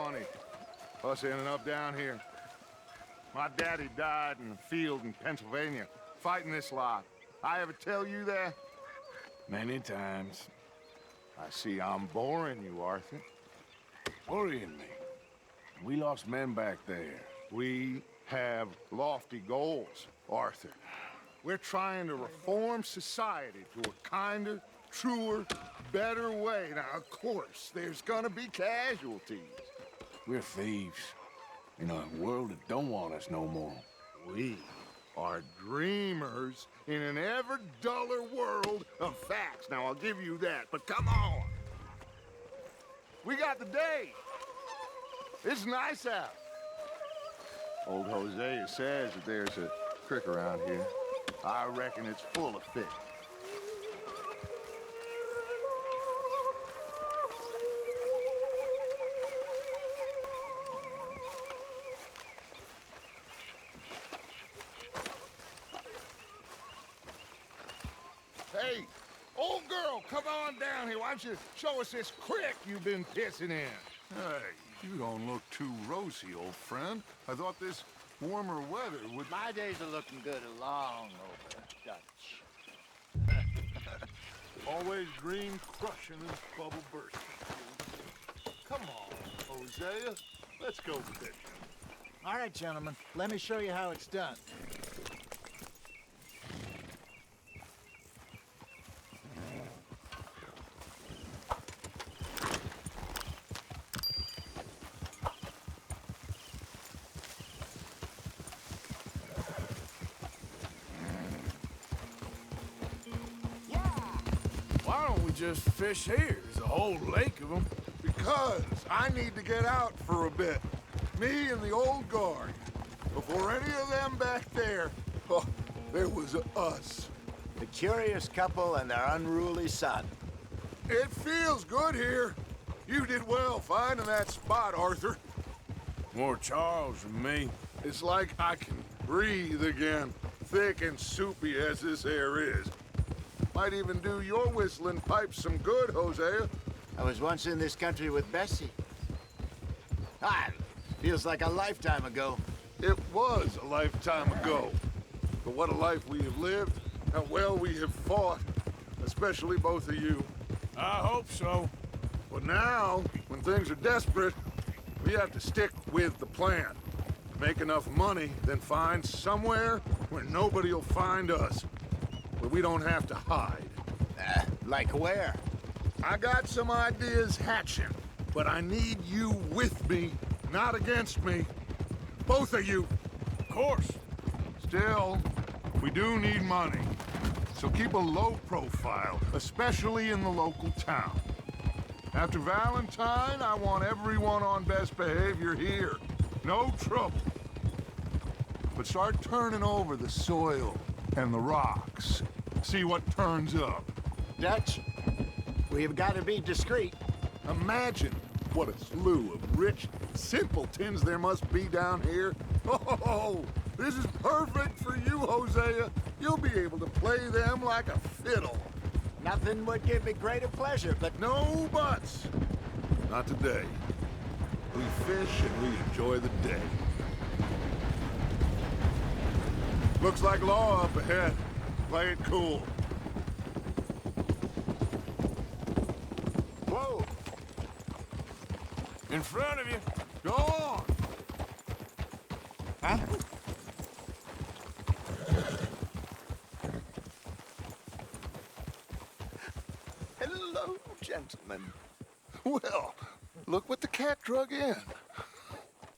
funny. Us ending up down here. My daddy died in the field in Pennsylvania, fighting this lot. I ever tell you that? Many times. I see I'm boring you, Arthur. Worrying me. We lost men back there. We have lofty goals, Arthur. We're trying to reform society to a kinder, truer, better way. Now, of course, there's gonna be casualties. We're thieves. In a world that don't want us no more. We are dreamers in an ever duller world of facts. Now, I'll give you that, but come on. We got the day. It's nice out. Old Hosea says that there's a creek around here. I reckon it's full of fish. Hey, old girl, come on down here. Why don't you show us this creek you've been pissing in? Hey, you don't look too rosy, old friend. I thought this warmer weather would... My days are looking good along over Dutch. Always dream crushing and bubble bursting. Come on, Hosea. Let's go fishing. All right, gentlemen, let me show you how it's done. Why don't we just fish here? There's a whole lake of them. Because I need to get out for a bit. Me and the old guard. Before any of them back there, oh, there was us. The curious couple and their unruly son. It feels good here. You did well finding that spot, Arthur. More Charles than me. It's like I can breathe again, thick and soupy as this air is. Might even do your whistling pipes some good, Hosea. I was once in this country with Bessie. Ah, feels like a lifetime ago. It was a lifetime ago. But what a life we have lived, how well we have fought, especially both of you. I hope so. But now, when things are desperate, we have to stick with the plan. Make enough money, then find somewhere where nobody will find us. Where we don't have to hide. Like where? I got some ideas hatching, but I need you with me, not against me. Both of you. Of course. Still, we do need money. So keep a low profile, especially in the local town. After Valentine, I want everyone on best behavior here. No trouble. But start turning over the soil and the rocks. See what turns up. Dutch, we've got to be discreet. Imagine what a slew of rich simpletons there must be down here. Oh, this is perfect for you, Hosea. You'll be able to play them like a fiddle. Nothing would give me greater pleasure, but No buts. Not today. We fish and we enjoy the day. Looks like law up ahead. Play it cool. whoa! In front of you. Go on. Huh? Hello, gentlemen. Well, look what the cat drug in.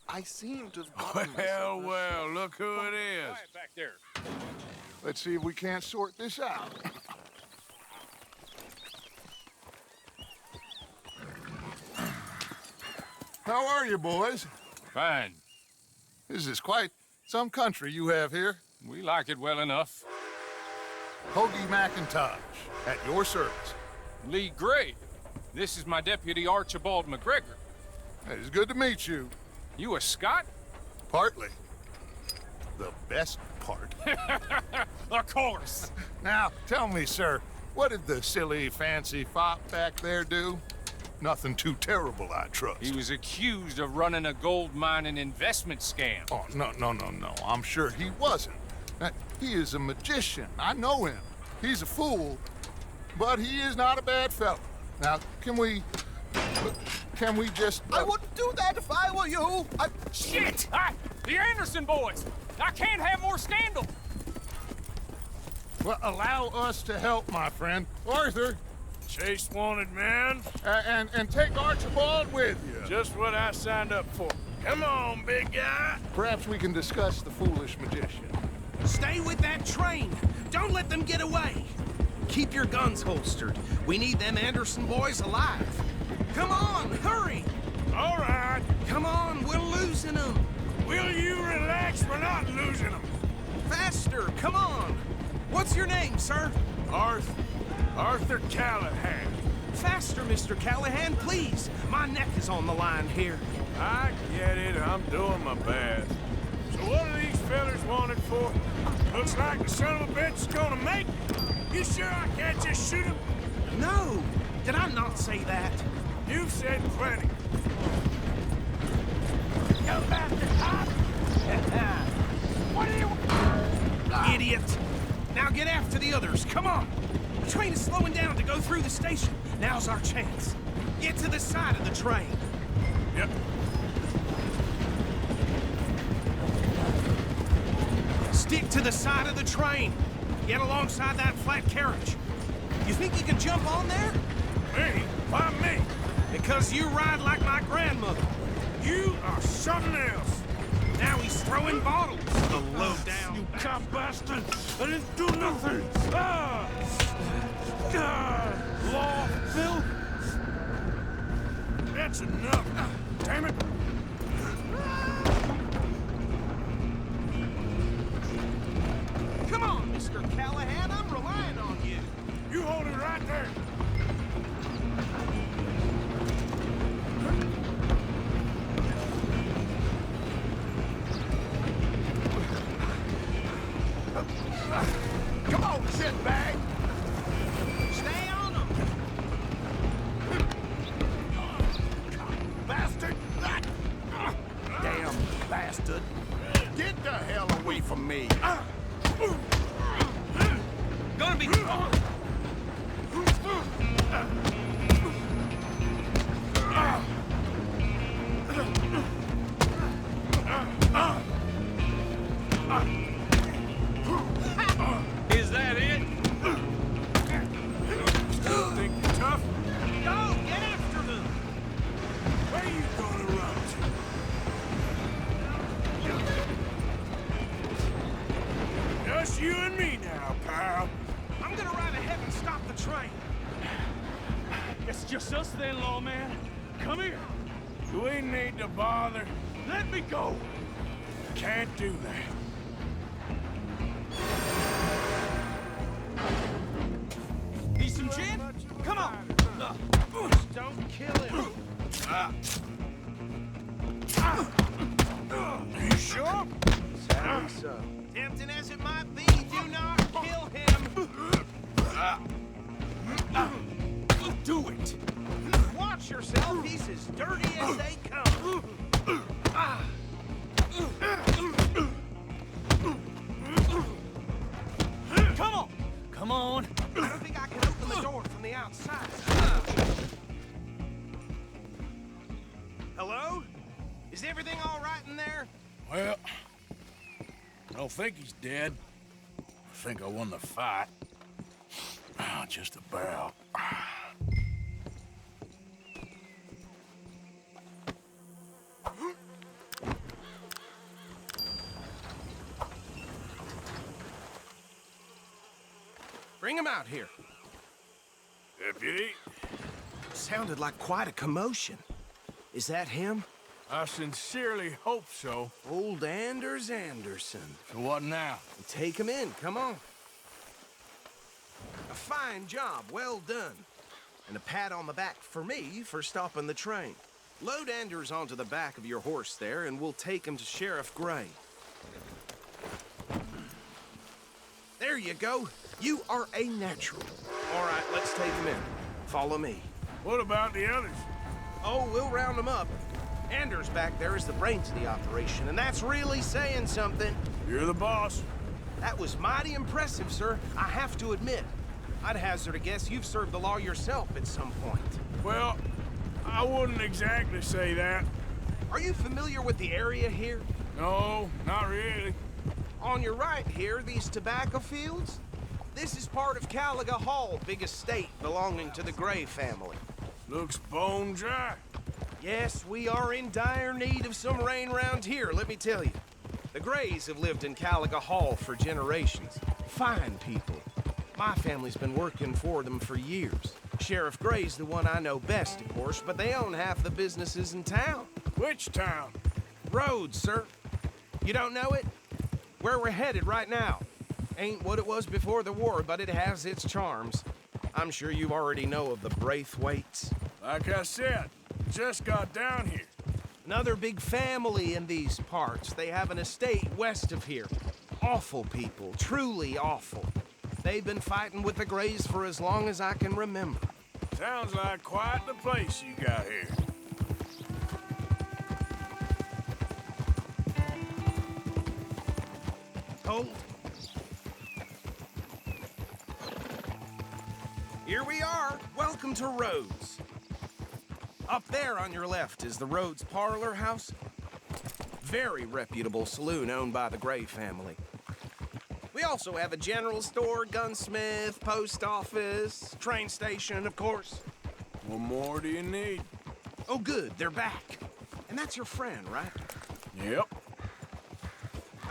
I seem to have gotten Well, myself- well, look who it is. Back there. Let's see if we can't sort this out. How are you, boys? Fine. This is quite some country you have here. We like it well enough. Hoagie McIntosh, at your service. Lee Gray. This is my deputy Archibald McGregor. It's good to meet you. You a Scot? Partly. The best part. Of course. Now, tell me, sir, what did the silly, fancy fop back there do? Nothing too terrible, I trust. He was accused of running a gold mining investment scam. Oh, no. I'm sure he wasn't. He is a magician. I know him. He's a fool, but he is not a bad fellow. Now, can we just... I wouldn't do that if I were you. Shit! The Anderson boys! I can't have more scandal! Well, allow us to help, my friend. Arthur, Chase wanted man. and take Archibald with you. Just what I signed up for. Come on, big guy. Perhaps we can discuss the foolish magician. Stay with that train. Don't let them get away. Keep your guns holstered. We need them Anderson boys alive. Come on, hurry! All right. Come on, we're losing them. Will you relax? We're not losing them. Faster, come on. What's your name, sir? Arthur Callahan. Faster, Mr. Callahan, please. My neck is on the line here. I get it. I'm doing my best. So what are these fellas wanted for? Looks like the son of a bitch is gonna make it. You sure I can't just shoot him? No, did I not say that? You've said plenty. You bastard! What are you... Idiot! Now get after the others, come on! The train is slowing down to go through the station. Now's our chance. Get to the side of the train. Yep. Stick to the side of the train. Get alongside that flat carriage. You think you can jump on there? Me? Why me? Because you ride like my grandmother. You are something else. Now he's throwing bottles. The low down. You cop bastard! I didn't do nothing! Law, Phil? That's enough. Damn it! Come on, Mr. Callahan. I'm relying on you. You hold it right there. Come on, shitbag! Stay on him. Bastard! Damn bastard! Get the hell away from me! Gonna be... Is that it? Still think you're tough? Go, get after them. Where you gonna run to? Just you and me now, pal. I'm gonna ride ahead and stop the train. It's just us then, lawman. Come here. Do we need to bother? Let me go. Can't do that. Need some gin? Come on. Don't kill him. You sure? Sadly so. Tempting as it might be, do not kill him. Do it. Watch yourself. He's as dirty as they come. Come on. Come on. I don't think I can open the door from the outside. Hello? Is everything all right in there? Well, I don't think he's dead. I think I won the fight. Just about. Bring him out here. Deputy, Sounded like quite a commotion. Is that him? I sincerely hope so. Old Anders Anderson. So what now? Take him in, come on. A fine job, well done. And a pat on the back for me for stopping the train. Load Anders onto the back of your horse there, and we'll take him to Sheriff Gray. There you go. You are a natural. All right, let's take him in. Follow me. What about the others? Oh, we'll round them up. Anders back there is the brains of the operation, and that's really saying something. You're the boss. That was mighty impressive, sir. I have to admit. I'd hazard a guess you've served the law yourself at some point. Well, I wouldn't exactly say that. Are you familiar with the area here? No, not really. On your right here, these tobacco fields? This is part of Caliga Hall, big estate belonging to the Gray family. Looks bone dry. Yes, we are in dire need of some rain round here, let me tell you. The Grays have lived in Caliga Hall for generations. Fine people. My family's been working for them for years. Sheriff Gray's the one I know best, of course, but they own half the businesses in town. Which town? Rhodes, sir. You don't know it? Where we're headed right now. Ain't what it was before the war, but it has its charms. I'm sure you already know of the Braithwaites. Like I said, just got down here. Another big family in these parts. They have an estate west of here. Awful people, truly awful. They've been fighting with the Grays for as long as I can remember. Sounds like quite the place you got here. Hold. Here we are. Welcome to Rhodes. Up there on your left is the Rhodes Parlor House. Very reputable saloon owned by the Gray family. We also have a general store, gunsmith, post office, train station, of course. What more do you need? Oh, good, they're back. And that's your friend, right? Yep.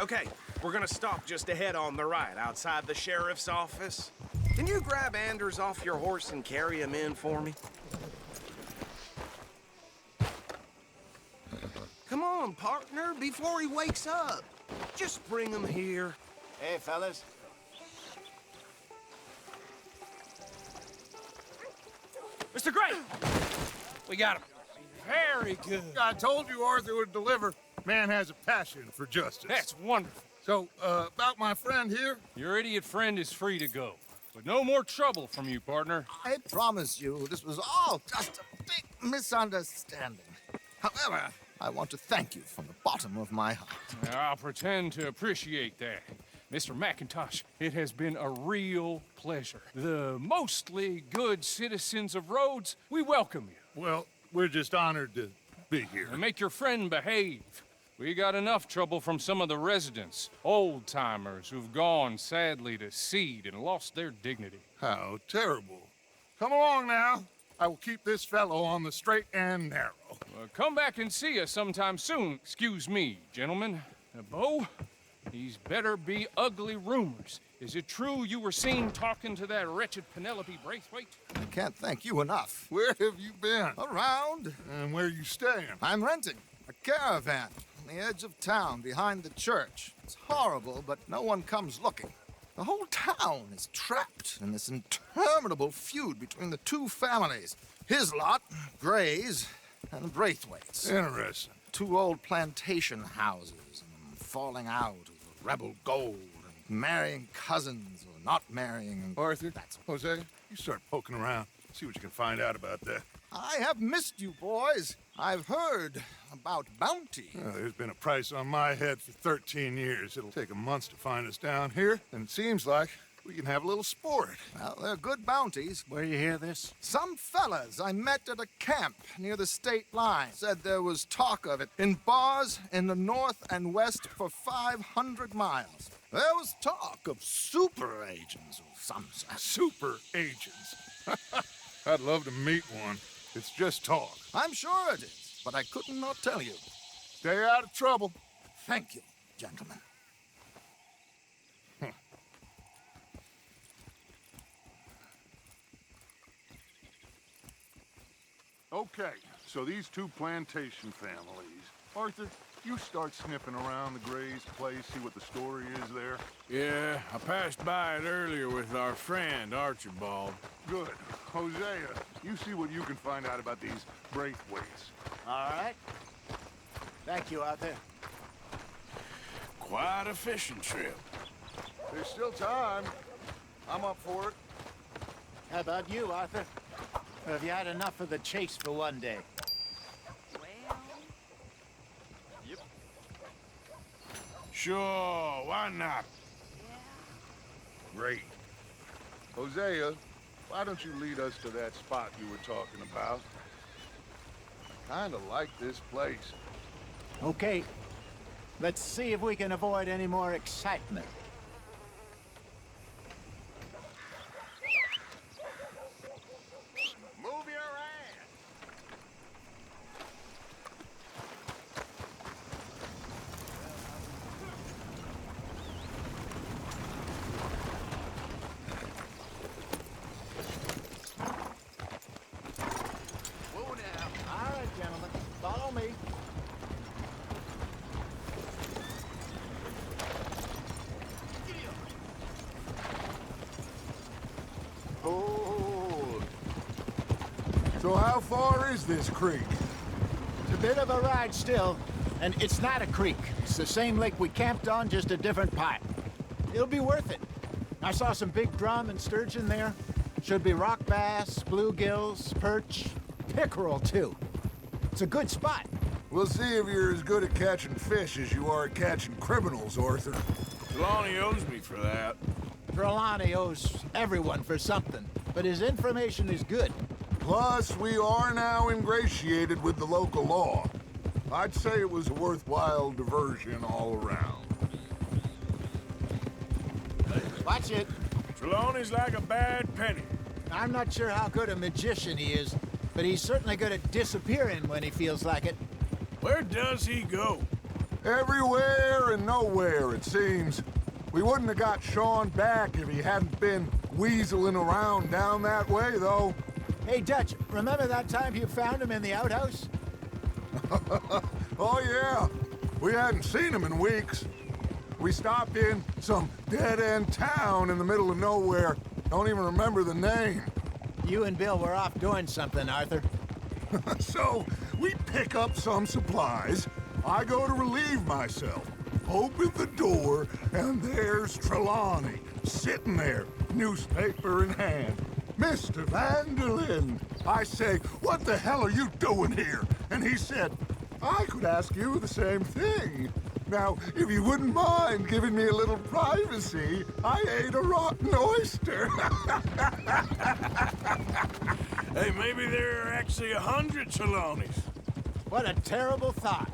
Okay, we're gonna stop just ahead on the right, outside the sheriff's office. Can you grab Anders off your horse and carry him in for me? Come on, partner, before he wakes up. Just bring him here. Hey, fellas. Mr. Gray! We got him. Very good. I told you Arthur would deliver. Man has a passion for justice. That's wonderful. So, about my friend here? Your idiot friend is free to go. But no more trouble from you, partner. I promise you, this was all just a big misunderstanding. However, I want to thank you from the bottom of my heart. I'll pretend to appreciate that. Mr. McIntosh, it has been a real pleasure. The mostly good citizens of Rhodes, we welcome you. Well, we're just honored to be here. And make your friend behave. We got enough trouble from some of the residents, old-timers who've gone, sadly, to seed and lost their dignity. How terrible. Come along now. I will keep this fellow on the straight and narrow. Come back and see us sometime soon. Excuse me, gentlemen. Bo, these better be ugly rumors. Is it true you were seen talking to that wretched Penelope Braithwaite? I can't thank you enough. Where have you been? Around, And where you staying? I'm renting a caravan on the edge of town behind the church. It's horrible, but no one comes looking. The whole town is trapped in this interminable feud between the two families. His lot, Gray's, and the Braithwaites. Interesting. Two old plantation houses, and falling out of rebel gold, and marrying cousins or not marrying. And Arthur, Jose, you start poking around. See what you can find out about that. I have missed you, boys. I've heard about bounty. There's been a price on my head for 13 years. It'll take a month to find us down here, and it seems like we can have a little sport. Well, they're good bounties. Where you hear this? Some fellas I met at a camp near the state line said there was talk of it in bars in the north and west for 500 miles. There was talk of super agents of some sort. Super agents. I'd love to meet one. It's just talk. I'm sure it is, but I could not tell you. Stay out of trouble. Thank you, gentlemen. Okay, so these two plantation families. Arthur, you start sniffing around the Gray's place, see what the story is there. Yeah, I passed by it earlier with our friend, Archibald. Good. Hosea, you see what you can find out about these Braithwaites. All right. Thank you, Arthur. Quite a fishing trip. There's still time. I'm up for it. How about you, Arthur? Or have you had enough of the chase for one day? Sure, why not? Great. Hosea, why don't you lead us to that spot you were talking about? I kinda like this place. Okay. Let's see if we can avoid any more excitement. Move your ass! Whoa now. All right, gentlemen. Follow me. Hold. So how far is this creek? It's a bit of a ride still, and it's not a creek. It's the same lake we camped on, just a different part. It'll be worth it. I saw some big drum and sturgeon there. Should be rock bass, bluegills, perch, pickerel too. It's a good spot. We'll see if you're as good at catching fish as you are at catching criminals, Arthur. Lonnie owes me for that. Trelawney owes everyone for something, but his information is good. Plus, we are now ingratiated with the local law. I'd say it was a worthwhile diversion all around. Watch it. Trelawney's like a bad penny. I'm not sure how good a magician he is, but he's certainly good at disappearing when he feels like it. Where does he go? Everywhere and nowhere, it seems. We wouldn't have got Sean back if he hadn't been weaseling around down that way, though. Hey, Dutch, remember that time you found him in the outhouse? Oh, yeah. We hadn't seen him in weeks. We stopped in some dead-end town in the middle of nowhere. Don't even remember the name. You and Bill were off doing something, Arthur. So, we pick up some supplies. I go to relieve myself. Open the door, and there's Trelawney, sitting there, newspaper in hand. Mr. Vanderlyn. I say, what the hell are you doing here? And he said, I could ask you the same thing. Now, if you wouldn't mind giving me a little privacy, I ate a rotten oyster. Hey, maybe there are actually 100 Trelawneys. What a terrible thought.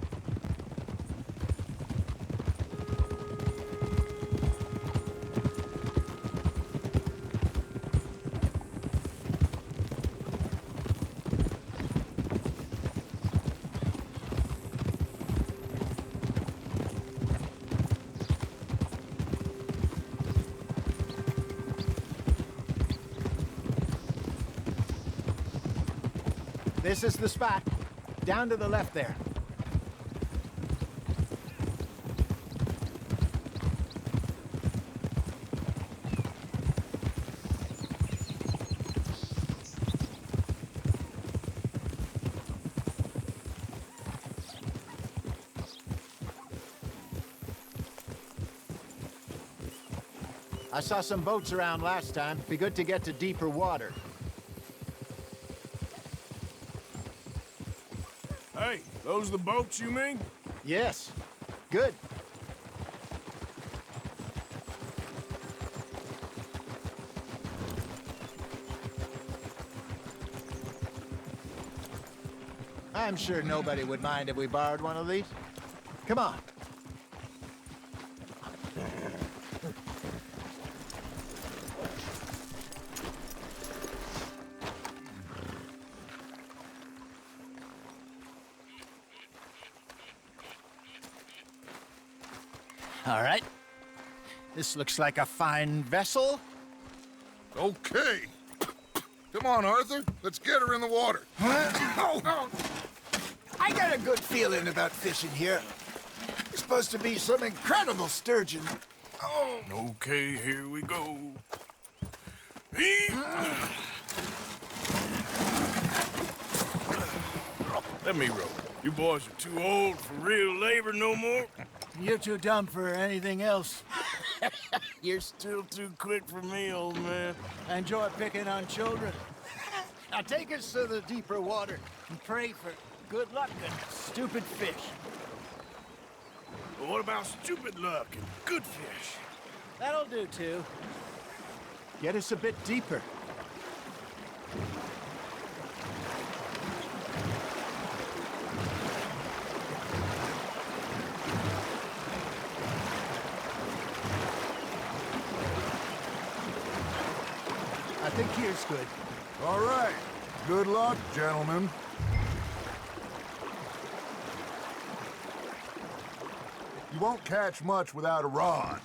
This is the spot. Down to the left there. I saw some boats around last time. Be good to get to deeper water. Hey, those the boats you mean? Yes. Good. I'm sure nobody would mind if we borrowed one of these. Come on. All right. This looks like a fine vessel. Okay. Come on, Arthur. Let's get her in the water. I got a good feeling about fishing here. There's supposed to be some incredible sturgeon. Oh. Okay, here we go. Let me row. You boys are too old for real labor no more. You're too dumb for anything else. You're still too quick for me, old man. I enjoy picking on children. Now take us to the deeper water and pray for good luck and stupid fish. But what about stupid luck and good fish? That'll do, too. Get us a bit deeper. I think here's good. All right. Good luck, gentlemen. You won't catch much without a rod.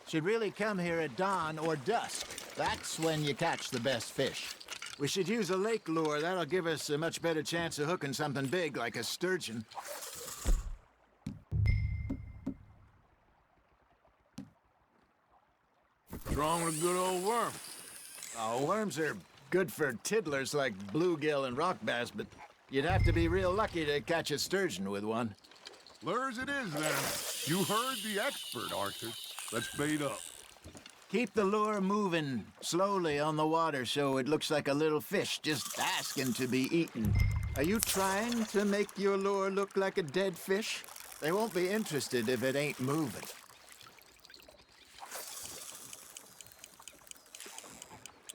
Should really come here at dawn or dusk. That's when you catch the best fish. We should use a lake lure. That'll give us a much better chance of hooking something big like a sturgeon. What's wrong with a good old worm? Oh, worms are good for tiddlers like bluegill and rock bass, but you'd have to be real lucky to catch a sturgeon with one. Lures it is, then. You heard the expert, Arthur. Let's bait up. Keep the lure moving slowly on the water so it looks like a little fish just asking to be eaten. Are you trying to make your lure look like a dead fish? They won't be interested if it ain't moving.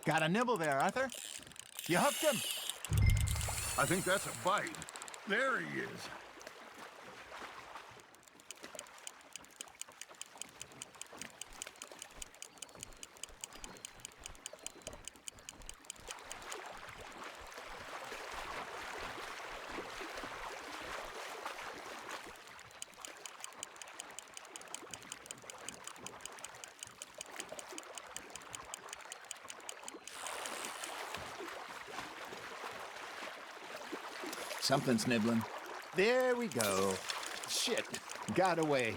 Got a nibble there, Arthur. You hooked him. I think that's a bite. There he is. Something's nibbling. There we go. Shit, got away.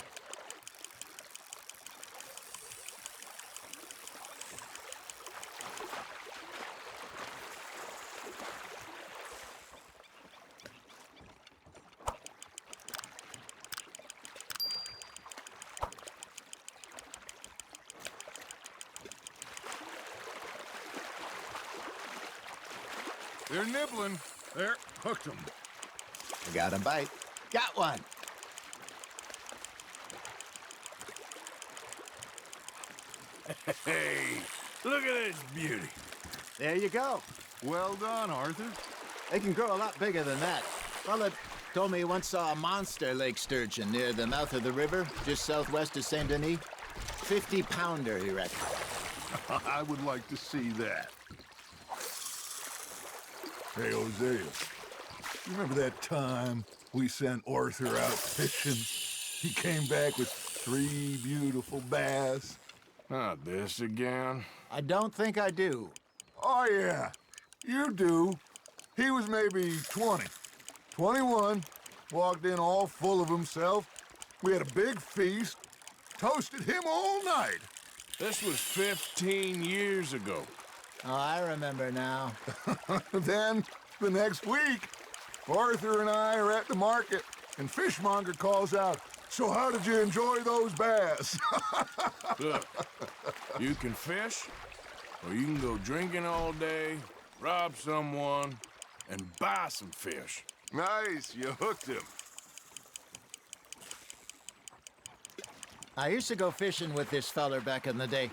They're nibbling. There, hooked them. Got a bite. Got one. Hey, look at this beauty. There you go. Well done, Arthur. They can grow a lot bigger than that. Fella told me he once saw a monster lake sturgeon near the mouth of the river, just southwest of Saint Denis. 50-pounder, he reckoned. I would like to see that. Hey, Hosea. You remember that time we sent Arthur out fishing? He came back with 3 beautiful bass. Not this again. I don't think I do. Oh, yeah. You do. He was maybe 20. 21. Walked in all full of himself. We had a big feast. Toasted him all night. This was 15 years ago. Oh, I remember now. Then, the next week, Arthur and I are at the market, and Fishmonger calls out, "So how did you enjoy those bass?" Look, you can fish, or you can go drinking all day, rob someone, and buy some fish. Nice, you hooked him. I used to go fishing with this feller back in the day.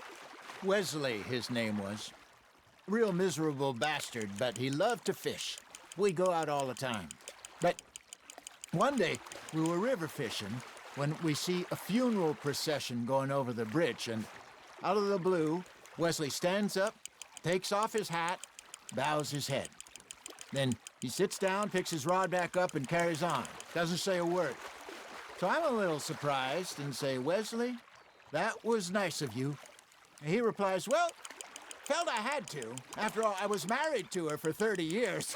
Wesley, his name was. Real miserable bastard, but he loved to fish. We go out all the time. But one day, we were river fishing when we see a funeral procession going over the bridge, and out of the blue, Wesley stands up, takes off his hat, bows his head. Then he sits down, picks his rod back up, and carries on. Doesn't say a word. So I'm a little surprised and say, "Wesley, that was nice of you." And he replies, "Well, felt I had to. After all, I was married to her for 30 years.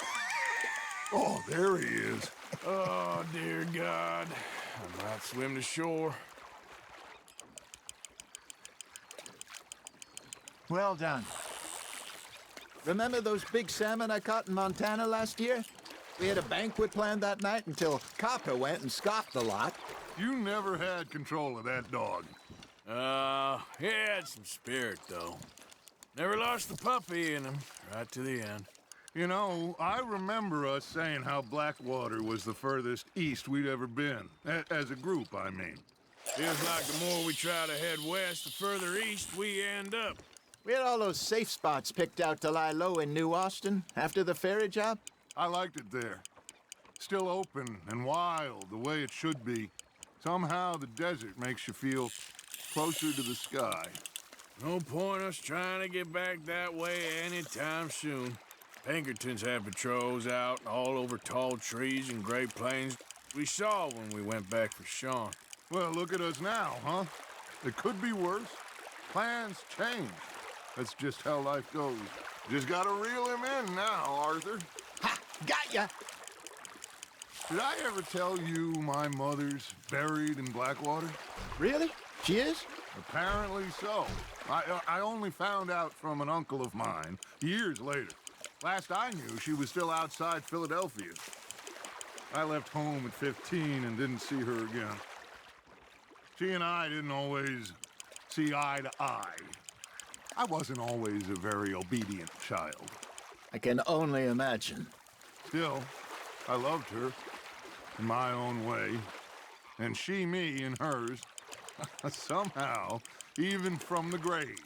Oh, there he is. Oh, dear God. I might swim to shore. Well done. Remember those big salmon I caught in Montana last year? We had a banquet planned that night until Copper went and scoffed the lot. You never had control of that dog. He had some spirit, though. Never lost the puppy in him, right to the end. You know, I remember us saying how Blackwater was the furthest east we'd ever been. As a group, I mean. Feels like the more we try to head west, the further east we end up. We had all those safe spots picked out to lie low in New Austin after the ferry job. I liked it there. Still open and wild, the way it should be. Somehow the desert makes you feel closer to the sky. No point us trying to get back that way anytime soon. Pinkertons had patrols out all over tall trees and Great Plains. We saw when we went back for Sean. Well, look at us now, huh? It could be worse. Plans change. That's just how life goes. Just gotta reel him in now, Arthur. Ha! Got ya! Did I ever tell you my mother's buried in Blackwater? Really? She is? Apparently so. I only found out from an uncle of mine years later. Last I knew, she was still outside Philadelphia. I left home at 15 and didn't see her again. She and I didn't always see eye to eye. I wasn't always a very obedient child. I can only imagine. Still, I loved her in my own way, and she me in hers. Somehow, even from the grave,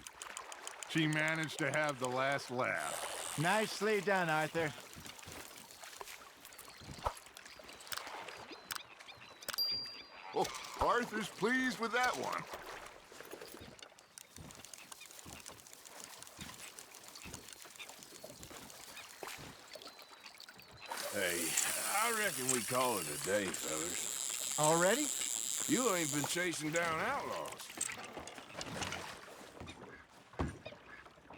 she managed to have the last laugh. Nicely done, Arthur. Oh, Arthur's pleased with that one. Hey, I reckon we call it a day, fellas. Already? You ain't been chasing down outlaws.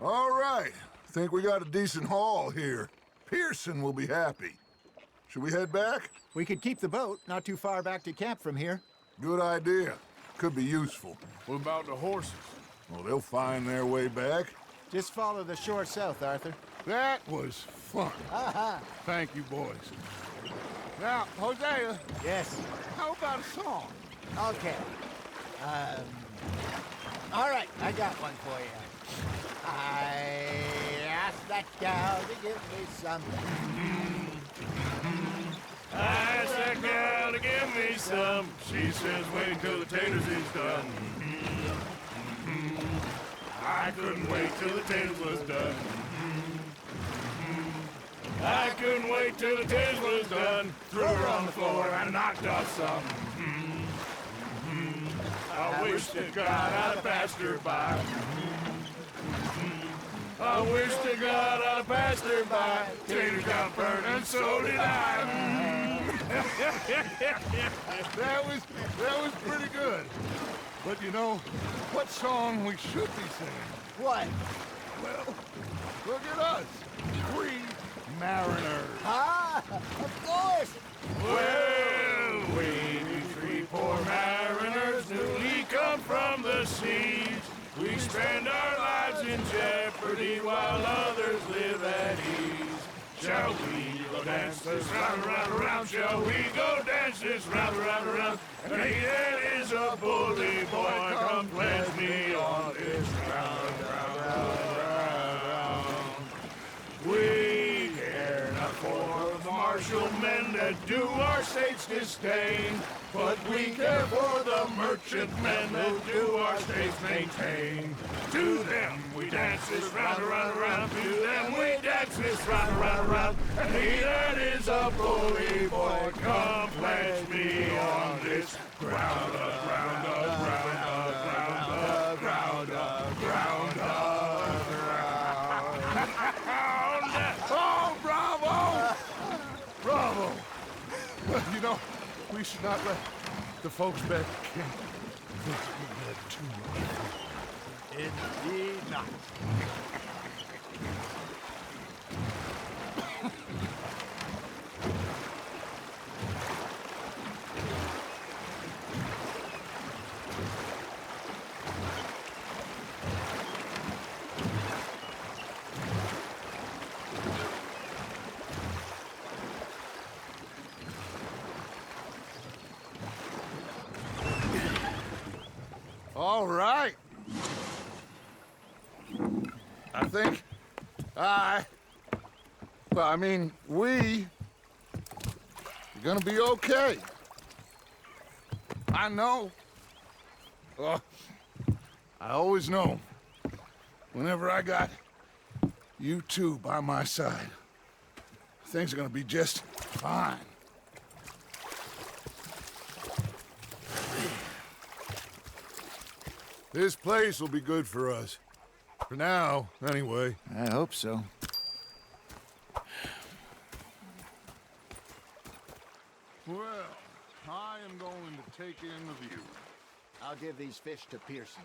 All right. Think we got a decent haul here. Pearson will be happy. Should we head back? We could keep the boat not too far back to camp from here. Good idea. Could be useful. What about the horses? Well, they'll find their way back. Just follow the shore south, Arthur. That was fun. Thank you, boys. Now, Hosea, Yes. how about a song? Okay. All right, I got one for you. I asked that gal to give me something. I asked that gal to give me some. She says wait till the taters is done. I couldn't wait till the taters was done. I couldn't wait till the taters was done. Threw her on the floor and knocked off some. I wish to God I'd have passed her by. I wish to God I'd have passed her by. Taters got burned and so did I. That was pretty good. But you know, what song we should be singing? What? Well, look at us. 3 mariners. Ah, of course. Well, we 3 poor mariners newly come from the seas. We spend our lives in jeopardy while others live at ease. Shall we go dance this round, round, round? Shall we go dance this round, round, round? And he that is a bully boy, come pledge me on this round, round, round, round. We care not for the martial men that do our state's disdain, but we care for the merchant men that do our states maintain. To them we dance this round, round, round. To them we dance this round, round, round. And he that is a bully boy, come pledge me on this ground up, ground up, ground up, ground up, ground up, ground up, ground up. Oh, bravo! Bravo! Well, you know, we should not let the folks back camp think we had too much fun. Indeed not. All right. I think Well, I mean, we're gonna be okay. I know. I always know. Whenever I got you two by my side, things are gonna be just fine. This place will be good for us. For now, anyway. I hope so. Well, I am going to take in the view. I'll give these fish to Pearson.